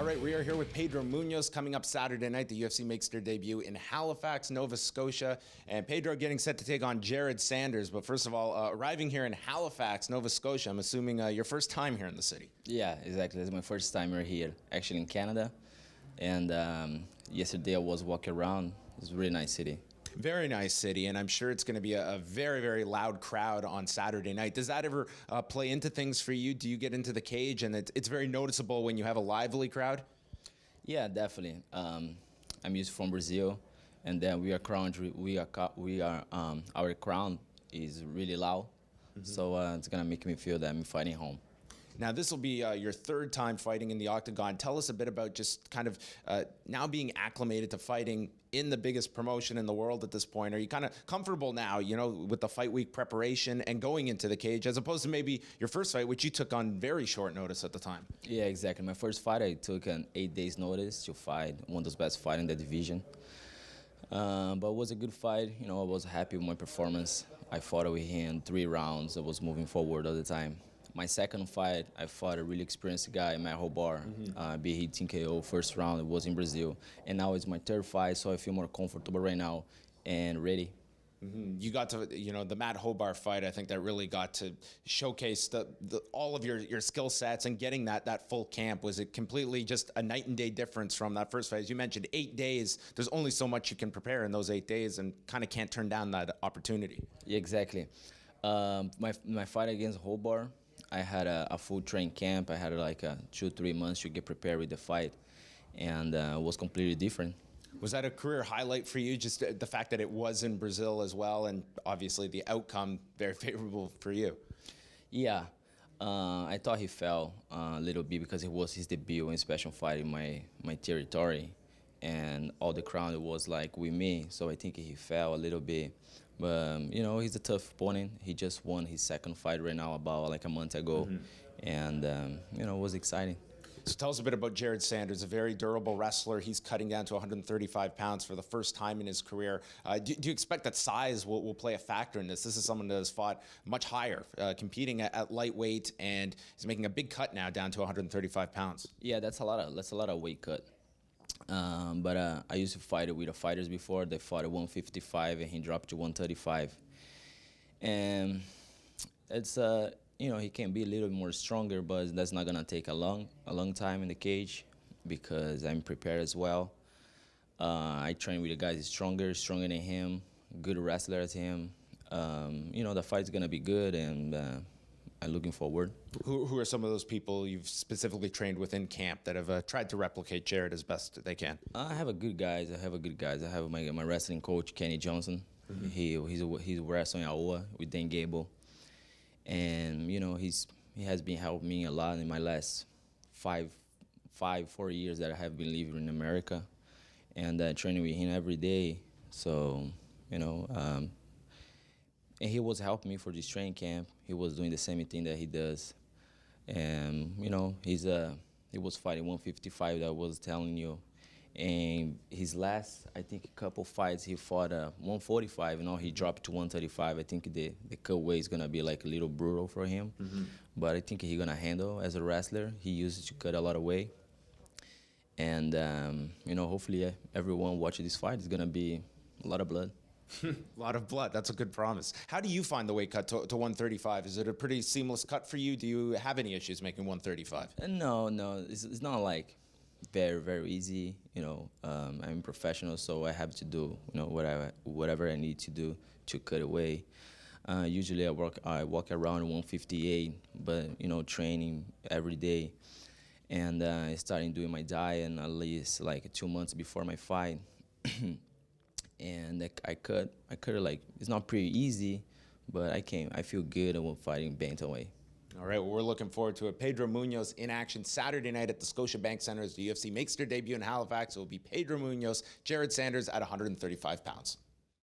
All right, we are here with Pedro Munhoz. Coming up Saturday night, the UFC makes their debut in Halifax, Nova Scotia. And Pedro getting set to take on Jared Sanders. But first of all, arriving here in Halifax, Nova Scotia, I'm assuming your first time here in the city. Yeah, exactly. It's my first time here, actually in Canada. And yesterday I was walking around. It's a really nice city. Very nice city, and I'm sure it's going to be a very, very loud crowd on Saturday night. Does that ever play into things for you? Do you get into the cage, and it's very noticeable when you have a lively crowd? Yeah, definitely. I'm used from Brazil, and then our crowd is really loud, so it's gonna make me feel that I'm fighting home. Now, this will be your third time fighting in the octagon. Tell us a bit about just kind of now being acclimated to fighting in the biggest promotion in the world at this point. Are you kind of comfortable now, you know, with the fight week preparation and going into the cage, as opposed to maybe your first fight, which you took on very short notice at the time? Yeah, exactly. My first fight, I took an 8 days notice to fight one of those best fights in the division. But it was a good fight. You know, I was happy with my performance. I fought with him 3 rounds. I was moving forward all the time. My second fight, I fought a really experienced guy, Matt Hobart, beat him TKO first round. It was in Brazil. And now it's my third fight, so I feel more comfortable right now and ready. You got to, you know, the Matt Hobart fight, I think that really got to showcase all of your skill sets, and getting that full camp. Was it completely just a night and day difference from that first fight? As you mentioned, 8 days, there's only so much you can prepare in those 8 days, and kind of can't turn down that opportunity. Yeah, exactly. My fight against Hobart, I had a full train camp. I had like 2-3 months to get prepared with the fight, and it was completely different. Was that a career highlight for you, just the fact that it was in Brazil as well, and obviously the outcome very favorable for you? Yeah, I thought he fell a little bit because it was his debut in special fight in my territory, and all the crowd was like with me, so I think he fell a little bit. But you know, he's a tough opponent. He just won his second fight right now about like a month ago, and you know, it was exciting. So tell us a bit about Jared Sanders, a very durable wrestler. He's cutting down to 135 pounds for the first time in his career. Do you expect that size will play a factor in this? This is someone that has fought much higher, competing at lightweight, and he's making a big cut now down to 135 pounds. Yeah, that's a lot of weight cut. But I used to fight with the fighters before. They fought at 155 and he dropped to 135. And it's you know, he can be a little more stronger, but that's not gonna take a long time in the cage because I'm prepared as well. I train with the guys stronger than him, good wrestler as him. You know, the fight's gonna be good, and I'm looking forward. Who are some of those people you've specifically trained with in camp that have tried to replicate Jared as best they can? I have good guys. I have my wrestling coach, Kenny Johnson. He's wrestling Iowa with Dan Gable. And you know, he has been helping me a lot in my last 4 years that I have been living in America, and training with him every day. So you know, and he was helping me for this training camp. He was doing the same thing that he does, and you know, he was fighting 155 that I was telling you. And his last, I think, couple fights, he fought 145, and now he dropped to 135. I think the cut weight is going to be like a little brutal for him. But I think he's going to handle as a wrestler. He used to cut a lot of weight. And, you know, hopefully everyone watching this fight is going to be a lot of blood. A lot of blood. That's a good promise. How do you find the weight cut to 135? Is it a pretty seamless cut for you? Do you have any issues making 135? No, it's not like very easy. You know, I'm a professional, so I have to do, you know, whatever I need to do to cut away. Usually I walk around 158, but you know, training every day, and I started doing my diet at least like 2 months before my fight. And I cut it, like, it's not pretty easy, but I feel good when fighting bantamweight. All right, well, we're looking forward to it. Pedro Munhoz in action Saturday night at the Scotiabank Center as the UFC makes their debut in Halifax. It will be Pedro Munhoz, Jared Sanders at 135 pounds.